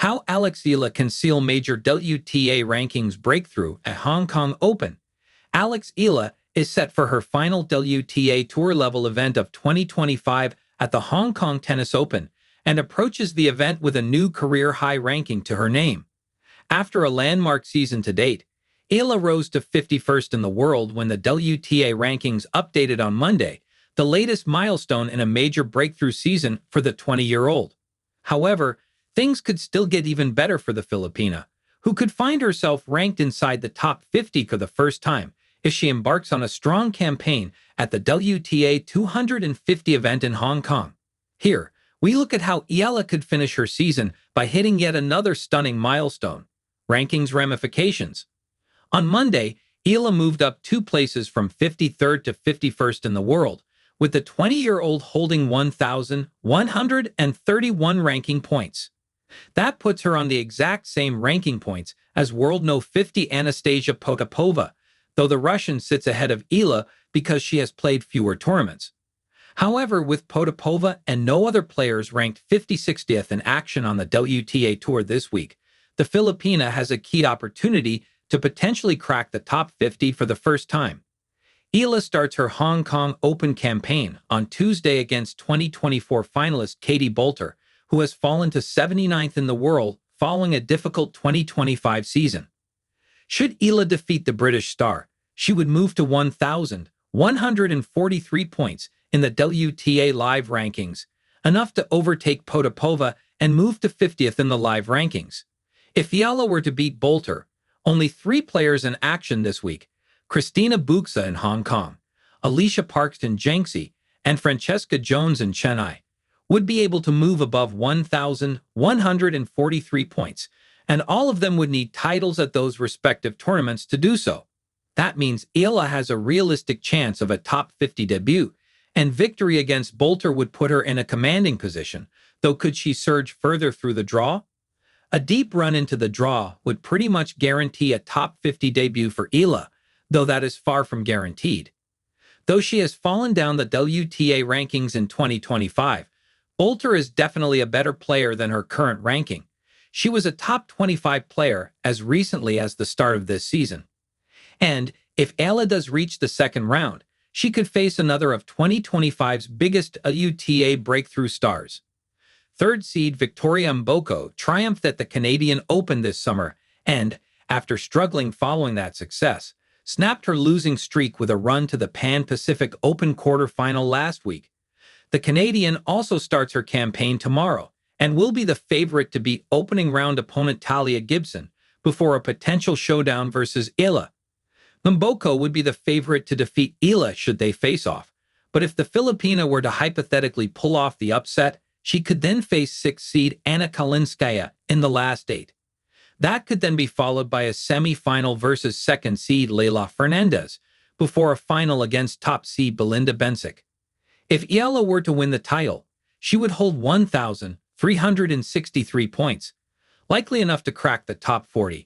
How Alex Eala can seal major WTA rankings breakthrough at Hong Kong Open. Alex Eala is set for her final WTA Tour-level event of 2025 at the Hong Kong Tennis Open and approaches the event with a new career-high ranking to her name. After a landmark season to date, Eala rose to 51st in the world when the WTA rankings updated on Monday, the latest milestone in a major breakthrough season for the 20-year-old. However, things could still get even better for the Filipina, who could find herself ranked inside the top 50 for the first time if she embarks on a strong campaign at the WTA 250 event in Hong Kong. Here, we look at how Eala could finish her season by hitting yet another stunning milestone. Rankings ramifications. On Monday, Eala moved up 2 places from 53rd to 51st in the world, with the 20-year-old holding 1,131 ranking points. That puts her on the exact same ranking points as world No. 50 Anastasia Potapova, though the Russian sits ahead of Eala because she has played fewer tournaments. However, with Potapova and no other players ranked 50-60th in action on the WTA Tour this week, the Filipina has a key opportunity to potentially crack the top 50 for the first time. Eala starts her Hong Kong Open campaign on Tuesday against 2024 finalist Katie Boulter, who has fallen to 79th in the world following a difficult 2025 season. Should Eala defeat the British star, she would move to 1,143 points in the WTA live rankings, enough to overtake Potapova and move to 50th in the live rankings. If Eala were to beat Boulter, only 3 players in action this week, Christina Buxa in Hong Kong, Alicia Parks in Jiangxi, and Francesca Jones in Chennai, would be able to move above 1,143 points, and all of them would need titles at those respective tournaments to do so. That means Eala has a realistic chance of a top 50 debut, and victory against Boulter would put her in a commanding position, though could she surge further through the draw? A deep run into the draw would pretty much guarantee a top 50 debut for Eala, though that is far from guaranteed. Though she has fallen down the WTA rankings in 2025, Boulter is definitely a better player than her current ranking. She was a top 25 player as recently as the start of this season. And if Eala does reach the second round, she could face another of 2025's biggest WTA breakthrough stars. Third seed Victoria Mboko triumphed at the Canadian Open this summer and, after struggling following that success, snapped her losing streak with a run to the Pan-Pacific Open quarterfinal last week. The Canadian also starts her campaign tomorrow and will be the favorite to beat opening round opponent Talia Gibson before a potential showdown versus Eala. Mboko would be the favorite to defeat Eala should they face off, but if the Filipina were to hypothetically pull off the upset, she could then face 6th seed Anna Kalinskaya in the last 8. That could then be followed by a semi-final versus 2nd seed Leylah Fernandez before a final against top seed Belinda Bencic. If Eala were to win the title, she would hold 1,363 points, likely enough to crack the top 40.